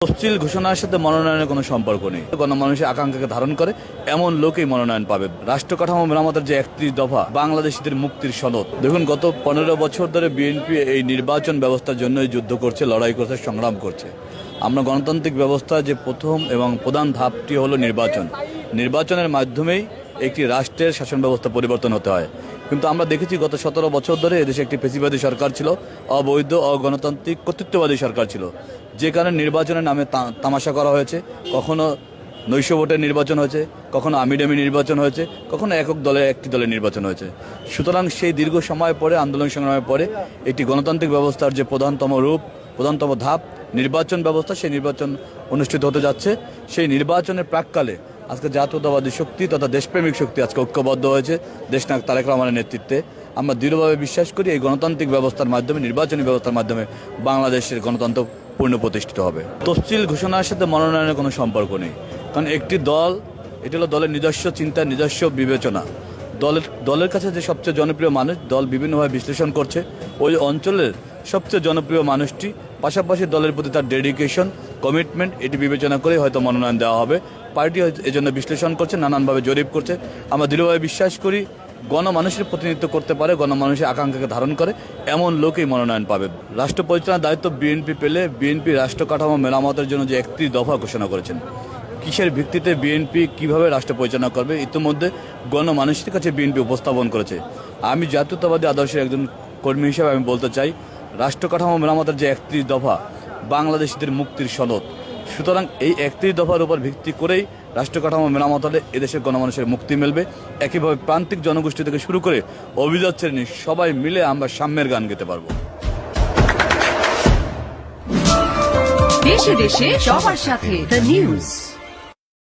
তফসিল ঘোষণার সাথে মনোনয়নের কোনো সম্পর্ক নেই। গণমানুষের আকাঙ্ক্ষাকে ধারণ করে এমন লোকই মনোনয়ন পাবে। রাষ্ট্র কাঠামো মেরামতের যে 31 দফা বাংলাদেশিদের মুক্তির সনদ। দেখুন, গত 15 বছর ধরে বিএনপি এই নির্বাচন ব্যবস্থার জন্যই যুদ্ধ করছে, লড়াই করছে, সংগ্রাম করছে। আমরা গণতান্ত্রিক ব্যবস্থা যে প্রথম এবং প্রধান ধাপটি হলো নির্বাচন। নির্বাচনের মাধ্যমেই একটি রাষ্ট্রের শাসন ব্যবস্থা পরিবর্তন হতে হয়। কিন্তু আমরা দেখেছি গত 17 বছর ধরে এদেশে একটি ফ্যাসিবাদী সরকার ছিল, অবৈধ অগণতান্ত্রিক কর্তৃত্ববাদী সরকার ছিল, যে কারণে নির্বাচনের নামে তামাশা করা হয়েছে। কখনো নৈশ ভোটের নির্বাচন হয়েছে, কখনো আমিডামি নির্বাচন হয়েছে, কখনো একটি দলের নির্বাচন হয়েছে। সুতরাং সেই দীর্ঘ সময় পরে, আন্দোলন সংগ্রামের পরে একটি গণতান্ত্রিক ব্যবস্থার যে প্রধানতম রূপ, প্রধানতম ধাপ নির্বাচন ব্যবস্থা, সেই নির্বাচন অনুষ্ঠিত হতে যাচ্ছে। সেই নির্বাচনের প্রাক্কালে আজকে জাতীয়তাবাদী শক্তি তথা দেশপ্রেমিক শক্তি আজকে ঐক্যবদ্ধ হয়েছে দেশনায়ক তারেক রহমানের নেতৃত্বে। আমরা দৃঢ়ভাবে বিশ্বাস করি এই গণতান্ত্রিক ব্যবস্থার মাধ্যমে, নির্বাচনী ব্যবস্থার মাধ্যমে বাংলাদেশের গণতন্ত্র পূর্ণ প্রতিষ্ঠিত হবে। তফসিল ঘোষণার সাথে মনোনয়নের কোনো সম্পর্ক নেই। কারণ একটি দল, এটি হলো দলের নিজস্ব চিন্তা, নিজস্ব বিবেচনা। দলের কাছে যে সবচেয়ে জনপ্রিয় মানুষ, দল বিভিন্নভাবে বিশ্লেষণ করছে ওই অঞ্চলের সবচেয়ে জনপ্রিয় মানুষটি, পাশাপাশি দলের প্রতি তার ডেডিকেশন, কমিটমেন্ট, এটি বিবেচনা করে হয়তো মনোনয়ন দেওয়া হবে। পার্টি এজন্য বিশ্লেষণ করছে, নানানভাবে জরিপ করছে। আমরা দৃঢ়ভাবে বিশ্বাস করি গণমানুষের প্রতিনিধিত্ব করতে পারে, গণমানুষের আকাঙ্ক্ষাকে ধারণ করে এমন লোকই মনোনয়ন পাবে। রাষ্ট্র পরিচালনার দায়িত্ব বিএনপি পেলে বিএনপি রাষ্ট্র কাঠামো মেরামতের জন্য যে 31 দফা ঘোষণা করেছেন, কিসের ভিত্তিতে বিএনপি কিভাবে রাষ্ট্র পরিচালনা করবে, ইতিমধ্যে গণমানুষের কাছে বিএনপি উপস্থাপন করেছে। আমি জাতীয়তাবাদী আদর্শের একজন কর্মী হিসেবে আমি বলতে চাই, রাষ্ট্র কাঠামো মেরামতের যে 31 দফা বাংলাদেশিদের মুক্তির সনদ। সুতরাং এই 31 দফার উপর ভিত্তি করেই রাষ্ট্র কাঠামো মেরামত হলে এদেশের গণমানুষের মুক্তি মিলবে। একইভাবে প্রান্তিক জনগোষ্ঠী থেকে শুরু করে অভিজাত শ্রেণী সবাই মিলে আমরা সাম্যের গান গেতে পারবো। দেশে দেশে সবার সাথে দ্য নিউজ।